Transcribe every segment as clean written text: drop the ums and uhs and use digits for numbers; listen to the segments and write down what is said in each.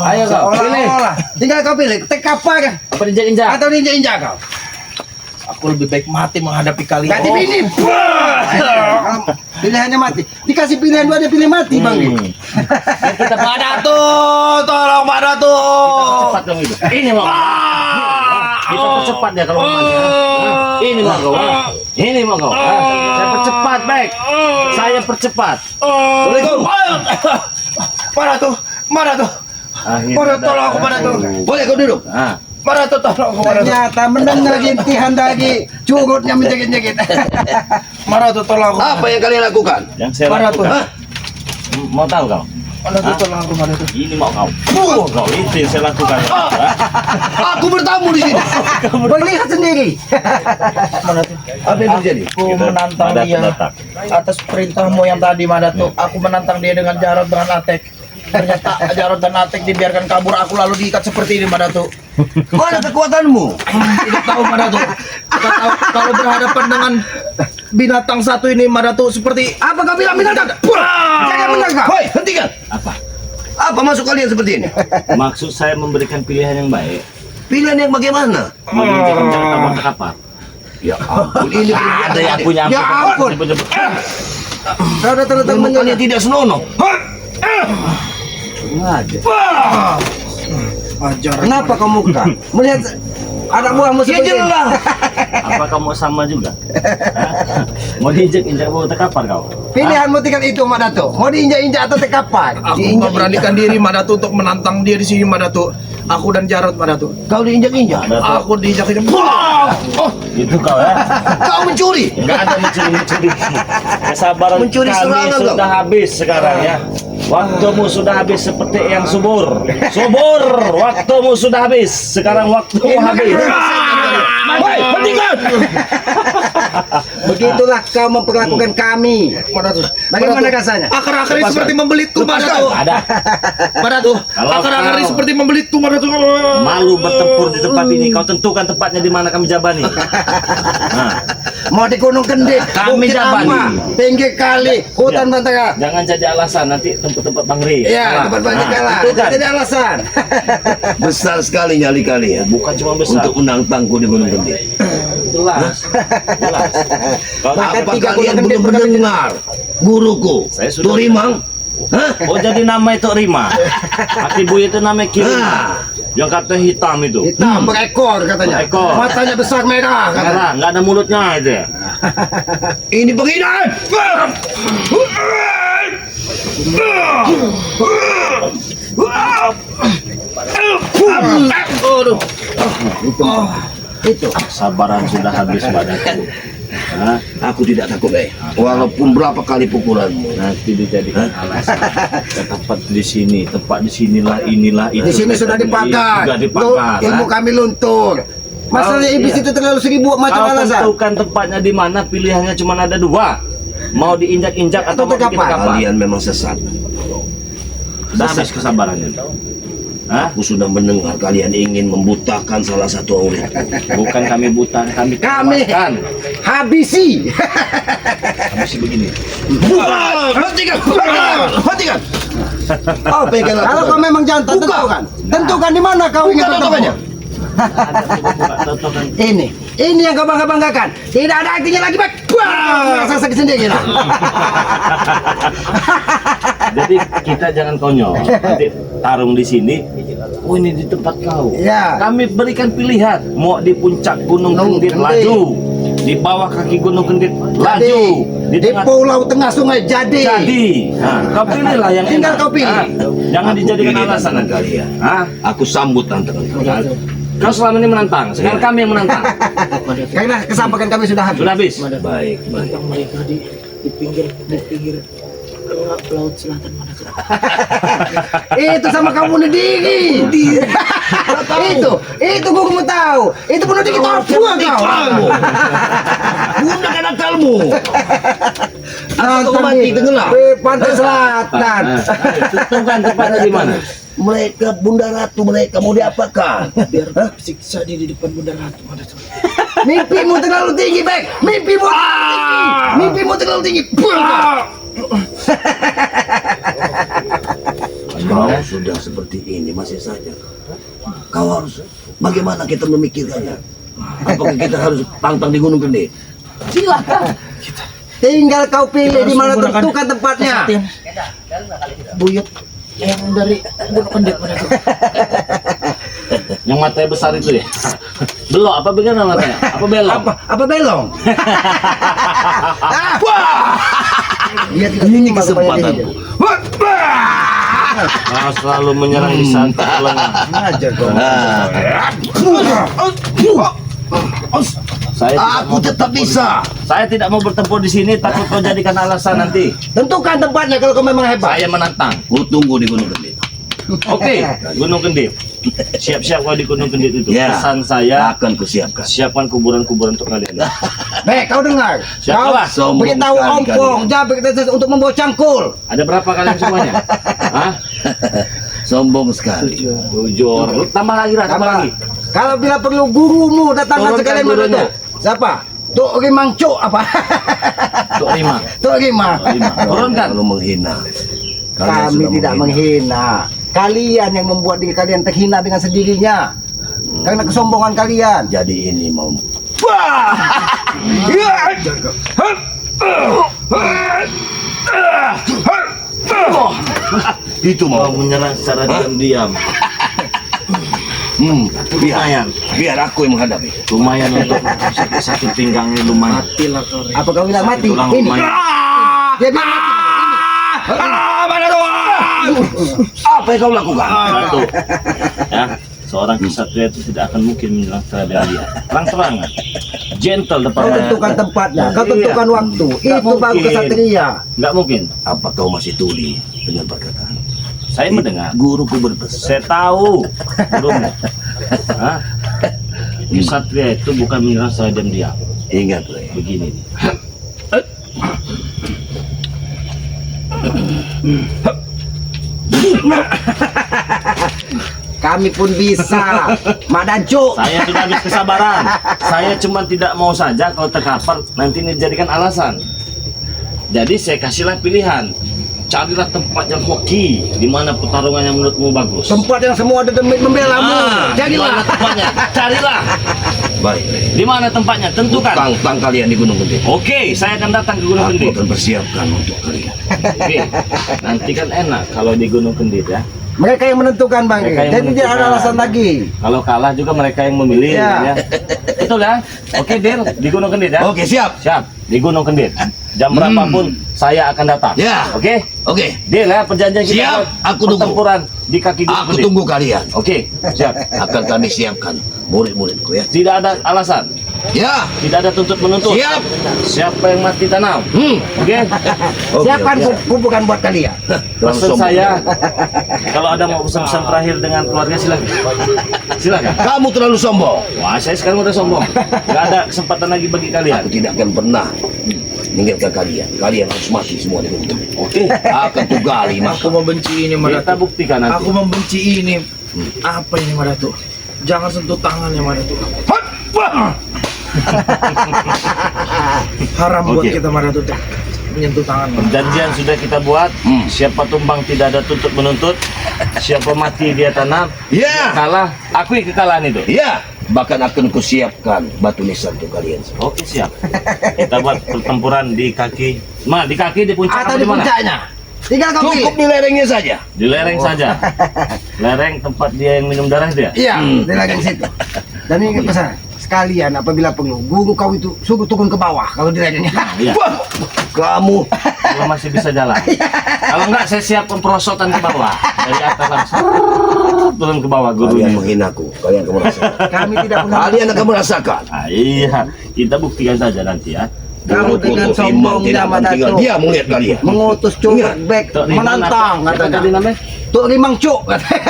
Ayo kau pilih. Tinggal kau pilih. Tek apa kan? Apa injak-injak? Atau injak-injak kau? Aku lebih baik mati menghadapi kalian. Ganti pilih. Pilihannya mati. Dikasih pilihan dua dia pilih mati bang. Kita Pak Datu, tolong Pak Datu. cepat dong itu. Ini mau. Kita percepat ya kalau mati. Ini mau kau. Ini mau kau. Saya percepat baik. Saya percepat. Assalamualaikum. Pak Datu, Pak Datu. Pak Datu, tolong aku Pak Datu. Boleh kau duduk. Pak Datu, tolong aku Pak Datu. Ternyata mendengar gintihan lagi. Curutnya menjagit-jagit. Pak Datu, tolong aku. Apa yang kalian lakukan? Yang saya Pak Datu. lakukan. Mau tahu kau? Pak Datu, tolong aku Pak Datu. Ini mau kau. Kau itu yang saya lakukan. Aku bertamu di sini. Melihat sendiri. Pak Datu, apa yang terjadi? Aku menantang Pak Datu dia datang. atas perintahmu yang tadi Pak Datu. Aku menantang dia dengan Jarod dengan Atek. Ternyata Jarod dan Atek dibiarkan kabur, aku lalu diikat seperti ini Pak Datu. Mana kekuatanmu? Tidak tahu Pak Datu. Tidak tahu kalau berhadapan dengan binatang satu ini Pak Datu seperti Apa kau bilang binatang? Jangan menangkap. Hoi, hentikan. Apa? Apa maksud kalian seperti ini? Maksud saya memberikan pilihan yang baik. Pilihan yang bagaimana? Menginjak-injak tabang kapal. Ya ampun, ini Ada yang punya Ya ampun. Kau datang-datang kalian tidak senonoh. Ajar. Kenapa kau muka? Melihat anak buahmu seperti ini. Apa kamu sama juga? Hah? Mau diinjak-injak bawa kapal kau? Pilihanmu tinggal itu Mak Dato. Mau diinjak-injak atau tekapan? Aku memberanikan diri Madatu untuk menantang dia di sini Madatu. Aku dan Jarod Madatu. Kau diinjak-injak. Aku diinjak-injak. Oh, Itu kau ya? Kau mencuri. Enggak ada mencuri-mencuri. Kesabaran Mencuri kami serangan kau. sudah habis sekarang ya. Waktumu sudah habis seperti yang subur. Subur, waktumu sudah habis. Sekarang waktumu habis. Hoi, hentikan. Begitulah kau memperlakukan kami. Madatu. Bagaimana rasanya? Akar-akar ini seperti membelit tuh Madatu. Ada. Madatu. Kalau Akar-akar ini kau- seperti membelit tuh Madatu. Malu bertempur di tempat ini. Kau tentukan tempatnya di mana kami jabani. Nah, Mau di Gunung Kendit, Kami Bukit Jabani. Ama, pinggir kali, hutan Bantara. jangan jadi alasan nanti tempat-tempat Bang Ri. Ya, tempat banyak kalah. Itu kan. Tidak alasan. Besar sekali nyali kalian Bukan cuma besar. untuk menantangku di Gunung Kendit. Jelas. Jelas. Kau Bahkan Apa tiga kalian Gunung Kendit belum mendengar guruku Saya sudah Turimang? Hah? Oh jadi nama itu Rima. Hati Buya itu namanya Kiri. Ah. Yang kata hitam itu. Hitam berekor katanya. Berekor. Matanya besar merah katanya. Merah, nggak ada mulutnya itu ya. Ini penghinaan! Itu. Sabaran sudah habis badanku. Hah? Aku tidak takut, walaupun berapa kali pukulanmu. Nanti dijadikan alasan. Tempat di sini, tempat di sinilah, inilah itu. Di sini sudah dipakai. Sudah dipakai. Ilmu kami luntur. Masalahnya iblis iya. itu terlalu seribu macam Kau alasan. tentukan tempatnya di mana, pilihannya cuma ada dua. Mau diinjak-injak atau mau Atau kita kapal. kapal. Kalian memang sesat. Sudah habis kesabarannya. Hah? Aku sudah mendengar kalian ingin membutakan salah satu orang. Bukan kami buta, kami Kami habisi. Masih begini. Hentikan! Hentikan! Apa yang kalian Kalau kau memang jantan, tentukan. Tentukan di mana kau ingin bertemu. Ini yang kau bangga-banggakan. Tidak ada artinya lagi, Pak. Merasa sakit sendiri lah. Jadi kita jangan konyol. Nanti tarung di sini. Oh ini di tempat kau. Ya. Kami berikan pilihan. Mau di puncak Gunung Gunung Kendit Kendit. laju, di bawah kaki Gunung Kendit laju, Di pulau tengah sungai jadi. Nah, kau pilihlah yang Tinggal enak. kau pilih. Jangan dijadikan Ini alasan tantangan kalian. Hah? Aku sambut tantangan kalian. Kau selama ini menantang. Sekarang kami yang menantang. Karena kesabaran kami sudah habis. Sudah habis. Baik, baik. Mereka di pinggir laut selatan Madatu. Itu sama kamu bunuh diri. itu gua mau tahu. Itu bunuh diri kau buang kau. Gunakan akalmu. Nonton mati nih. tenggelam. Pantai Selatan. Tentukan tempatnya di mana. Mereka Bunda Ratu, mereka mau diapakan? Biar siksa dia di depan Bunda Ratu Madatu. Mimpimu terlalu tinggi, Bek. Mimpimu terlalu tinggi. Mimpimu terlalu tinggi. Buang kau. Kau sudah seperti ini masih saja. Kau harus bagaimana kita memikirkannya? Apakah kita harus pantang di Gunung Gede? Silakan. Tinggal kau pilih di mana Menggunakan tentukan tempatnya. kesaktian buyut yang dari Gunung Kendit Madatu. Yang matanya besar itu ya. Belok apa bagaimana matanya? Apa belok? Apa belong? Dia tidak Ini terima kepada kesempatanku. dirinya. Kau selalu menyerang di saat tak lengah. Aja kau. Saya tidak Aku mau tetap bertempur bisa. Saya tidak mau bertempur di sini, takut kau jadikan alasan nanti. Tentukan tempatnya kalau kau memang hebat. Saya menantang. Ku tunggu di Gunung Gede. Oke, Gunung Kendit. Siap-siap kau di Gunung Kendit itu. Ya. Pesan saya, Akan kusiapkan. siapkan kuburan-kuburan untuk kalian. Baik, kau dengar. Siapalah. Kau Sombong beritahu sekali Ompong, kalian. jangan beritahu untuk membawa cangkul. Ada berapa kalian semuanya? Hah? Sombong sekali. 7 orang. Tambah lagi, Ra, tambah lagi. Kalau bila perlu gurumu datangkan Turunkan sekalian gurunya. Madatu. Siapa? Tuk Rimang Cuk apa? Untuk 5. Tuk Rimang. Turunkan. Kalau menghina. Kalian Kami sudah tidak menghina. Kalian yang membuat diri kalian terhina dengan sendirinya. Karena kesombongan kalian. Jadi ini mau. Itu Mau mau. menyerang secara diam-diam. Biar, biar aku yang menghadapi. Lumayan untuk sakit pinggangnya lumayan. Matilah kau. Apa kau bilang mati? Tulang Ini. lumayan. Dia bilang mati. Apa yang kau lakukan? Satu. Ya, seorang kesatria itu tidak akan mungkin menyerang secara diam-diam. Terang-terangan. Gentle depan. Kau tentukan tempatnya, kau Iya. tentukan waktu. Nggak Itu baru mungkin. kesatria. Nggak mungkin. Apa kau masih tuli dengan perkataan? Saya mendengar. Guruku berpesan. Saya tahu. Gurumu. Hah? Kesatria itu bukan menyerang secara diam-diam. Ingat, Ray. Begini. Kami pun bisa. Mak Dancu. Saya sudah habis kesabaran. Saya cuma tidak mau saja kalau terkapar nanti ini dijadikan alasan. Jadi saya kasihlah pilihan. Carilah tempat yang hoki, di mana pertarungan yang menurutmu bagus. Tempat yang semua ada demi membelamu. Di mana Jadilah. tempatnya? Carilah. Baik, Ray. Di mana tempatnya? Tentukan. Tantang kalian di Gunung Gede. Oke, saya akan datang ke Gunung Aku Kendit. akan persiapkan untuk kalian. Oke, nanti kan enak kalau di Gunung Kendit ya. Mereka yang menentukan Bang. Mereka yang Jadi tidak ada menentukan. alasan lagi. Kalau kalah juga mereka yang memilih. Iya. Ya. Betul ya? Oke, deal di Gunung Kendit ya. Oke, siap. Siap, di Gunung Kendit. Jam berapapun saya akan datang. Ya. Oke? Oke, Deal ya, perjanjian kita. Siap, aku tunggu. Pertempuran di kaki Gunung aku Kendit. tunggu kalian. Oke, siap. Akan kami siapkan murid-muridku ya. Tidak ada alasan, Ya. tidak ada tuntut menuntut. Siap. Siapa yang mati tanam. Oke? Oke, Siapkan oke. kubukan buat kalian. Terlalu Pesan sombong. saya, kalau ada mau pesan-pesan terakhir dengan keluarga silakan. Silakan. Kamu terlalu sombong. Wah, saya sekarang udah sombong. Gak ada kesempatan lagi bagi kalian. Aku tidak akan pernah meninggalkan kalian. Kalian harus mati semua di Gunung Gede. Oke. Akan kugali Aku maka. membenci ini Kita Madatu. buktikan nanti. Aku membenci ini. Apa ini Madatu? Jangan sentuh tangannya Madatu. Haram buat Oke. kita Madatu tuh menyentuh tangan. Perjanjian sudah kita buat. Siapa tumbang tidak ada tuntut menuntut. Siapa mati dia tanam. Ya. Kalah, akui kekalahan itu. Ya. Bahkan akan kusiapkan batu nisan untuk kalian semua. Oke, siap. Kita buat pertempuran di kaki. Di kaki di puncak Atau apa di di mana? puncaknya. Tinggal kau pilih. Cukup di lerengnya saja. Di lereng saja. Lereng tempat dia yang minum darah itu ya? Iya, dia lagi di situ. Dan ini pesan sekalian apabila perlu guru kau itu suruh turun ke bawah kalau direngnya. Iya. Wah, kamu Kalau masih bisa jalan. Kalau enggak saya siap perosotan ke bawah. Dari atas langsung turun ke bawah kalian gurunya. menghinaku. Kalian akan merasakan. Kami tidak pernah. Kalian akan merasakan. Ah, iya, kita buktikan saja nanti ya. Kamu dengan Guruku Imam sombongnya tidak akan tinggal Madatu. diam melihat kalian. Mengutus curug back Tok Riman menantang apa? Siapa tadi katanya. namanya? Tuk Rimang Cuk katanya.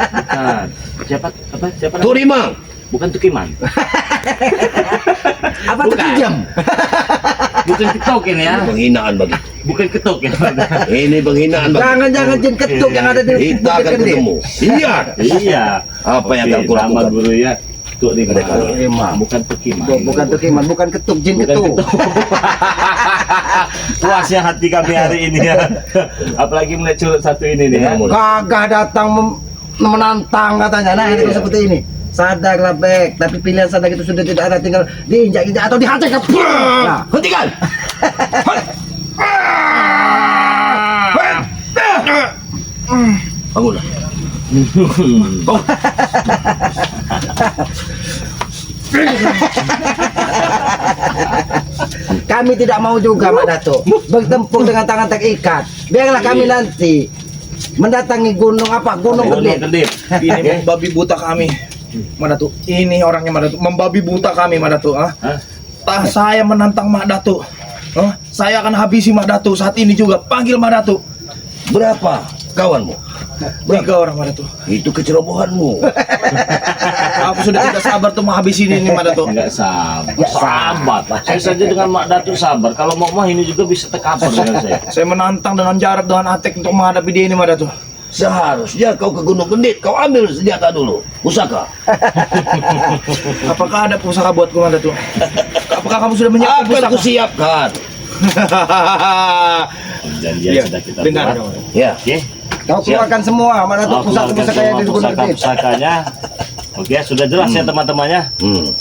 Bukan. Siapa? Apa? Siapa? namanya? Turimang. Bukan Tukiman. Apa Bukan. terkejam? Bukan ketok ini ya. Ini penghinaan bagi. Bukan ketok ya. Ini penghinaan bagi. Jangan-jangan jin ketuk yang ada di Kita akan Bukit Kendit. ketemu. Iya. Iya. Apa yang Oke, akan sama kulakukan? guru ya. Tuk Riman. Ada kalian. Riman. Bukan Tukiman. Bukan Tukiman, bukan ketuk, jin Bukan ketuk. ketuk. Puasnya hati kami hari ini ya. Apalagi melihat curut satu ini nih ya. Gagah datang menantang katanya. Nah, itu seperti ini. Sadarlah Bek, tapi pilihan sadar itu sudah tidak ada, tinggal diinjak-injak atau dihancur. Nah, Hentikan! Bangunlah. kami tidak mau juga Mak Datuk bertempur dengan tangan terikat. Biarlah kami nanti mendatangi gunung Gunung Kendit. Kendit. Ini membabi buta kami. Mak Datuk, ini orangnya Mak Datuk, membabi buta kami Mak Datuk. Hah? Tah saya menantang Mak Datuk. Saya akan habisi Mak Datuk saat ini juga. Panggil Mak Datuk. Berapa kawanmu? 3 orang Mak Datuk. Itu kecerobohanmu. Aku sudah tidak sabar tuh menghabisi ini Mak Datuk. Enggak sabar. Saya saja dengan Mak Datuk sabar. Kalau mau ini juga bisa terkapar dengan saya. Saya menantang dengan Jarod dengan Atek untuk menghadapi dia ini Mak Datuk. Seharusnya kau ke Gunung Kendit, kau ambil senjata dulu, pusaka. Apakah ada pusaka buatku Mak Datuk? Apakah kamu sudah menyiapkan Akan pusaka? kusiapkan. Perjanjian Iya, sudah kita dengar. buat. Ya. Oke. Kau keluarkan semua Mak Datuk pusaka-pusaka yang di Gunung Kendit. Pusakanya. Oke, sudah jelas ya teman-temannya.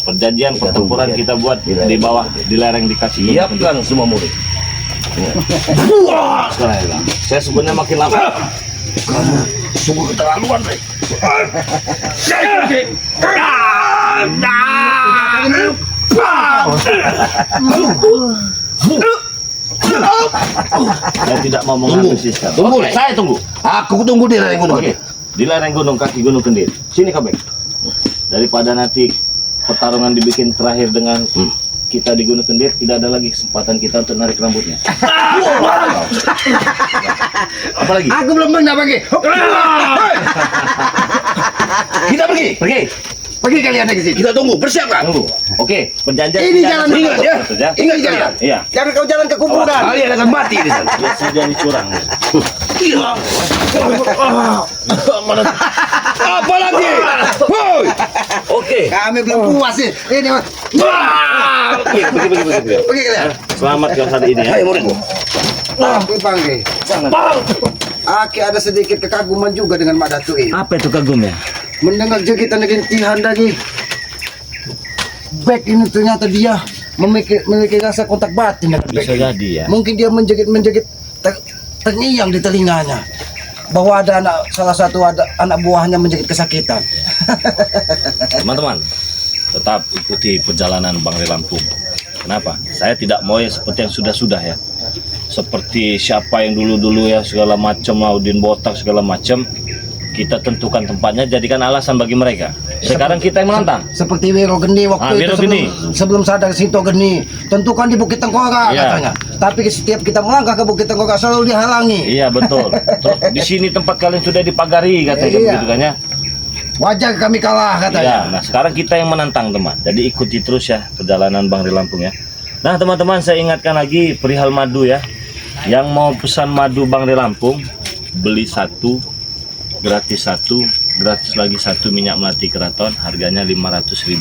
Perjanjian pertempuran kita buat di bawah di lereng dikasih. Siapkan semua murid. Sekarang ya, Bang. Saya sebenarnya makin lama. Kamu sungguh keterlaluan, Rek. Saya tidak mau menghabisi sekarang. Tunggu, Oke, Lek. saya tunggu. Aku tunggu di lereng Gunung Oke, Kendit. di lereng gunung kaki Gunung Kendit. Sini Kabek. Daripada nanti pertarungan dibikin terakhir dengan kita di Gunung Kendit, tidak ada lagi kesempatan kita untuk narik rambutnya. Apalagi? Aku belum pernah pergi. Kita pergi. Pergi. Pergi kalian dari sini. Kita tunggu, persiapkan. Tunggu. Oke, perjanjian. Ini perjanjian jalan sudah ingat ya. sudah. Ingat kalian. Iya. Jangan kau jalan ke kuburan. Kalian akan mati di sana. Lihat saja ini curang. Apa lagi? Woi. Oke. Kami belum puas sih. Ini Oke, pergi. pergi kalian. Selamat kau hari ini ya. Hai muridku. Aku panggil. Aki ada sedikit kekaguman juga dengan Mak Datuk ini. Apa itu kagum ya? Mendengar jegitan rintihan dari Bek ini ternyata dia memiliki rasa kontak batin dengan Bek. Bisa jadi ya. Mungkin dia menjegit terngiang di telinganya bahwa ada salah satu anak buahnya menjegit kesakitan. Teman-teman, tetap ikuti perjalanan Bang Ri Lampung. Kenapa? Saya tidak mau yang seperti yang sudah-sudah ya. Seperti siapa yang dulu-dulu ya segala macam, Audin botak segala macam. Kita tentukan tempatnya, jadikan alasan bagi mereka. Sekarang kita yang menantang. Seperti Wiro Geni waktu Wiro itu Geni. sebelum sadar Sinto Geni. Tentukan di Bukit Tengkorak Iya. katanya. Tapi setiap kita melangkah ke Bukit Tengkorak selalu dihalangi. Iya betul. Terus di sini tempat kalian sudah dipagari katanya Iya. begitu kan ya. Wajar kami kalah katanya. Iya. Nah sekarang kita yang menantang teman. Jadi ikuti terus ya perjalanan Bang Ri Lampung ya. Nah teman-teman saya ingatkan lagi perihal madu ya. Yang mau pesan madu Bang Ri Lampung, beli satu gratis satu, gratis lagi satu minyak melati keraton, harganya Rp500.000.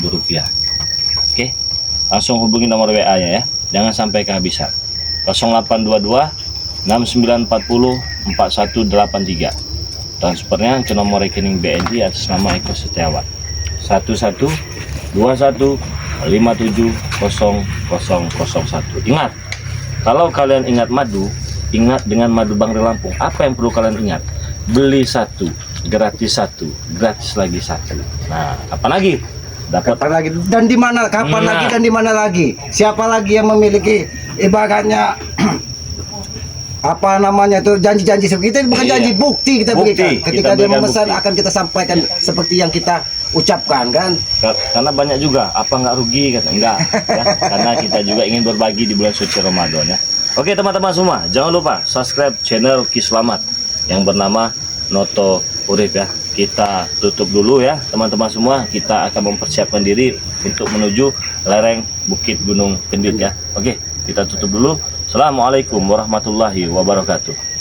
Oke, langsung hubungi nomor WA ya, jangan sampai kehabisan. 0822 6940 4183. Transfernya ke nomor rekening BNI atas nama Eko Setiawan. 1121 570001. Ingat, kalau kalian ingat madu, ingat dengan madu Bang Ri Lampung. Apa yang perlu kalian ingat? Beli satu, gratis lagi satu. Nah, apa lagi? Dapat Kapan lagi dan di mana? Kapan Nah. lagi dan di mana lagi? Siapa lagi yang memiliki ibaratnya apa namanya itu janji-janji seperti itu bukan Iya. janji, bukti kita Bukti, berikan. kita Ketika dia berikan memesan bukti. akan kita sampaikan seperti yang kita ucapkan kan. karena banyak juga apa nggak rugi kan enggak ya? Karena kita juga ingin berbagi di bulan suci Ramadan ya. Oke teman-teman semua, jangan lupa subscribe channel Ki Slamet yang bernama Noto Urip ya. Kita tutup dulu ya teman-teman semua. Kita akan mempersiapkan diri untuk menuju lereng Bukit Gunung Kendit ya. Oke, kita tutup dulu. Assalamualaikum warahmatullahi wabarakatuh.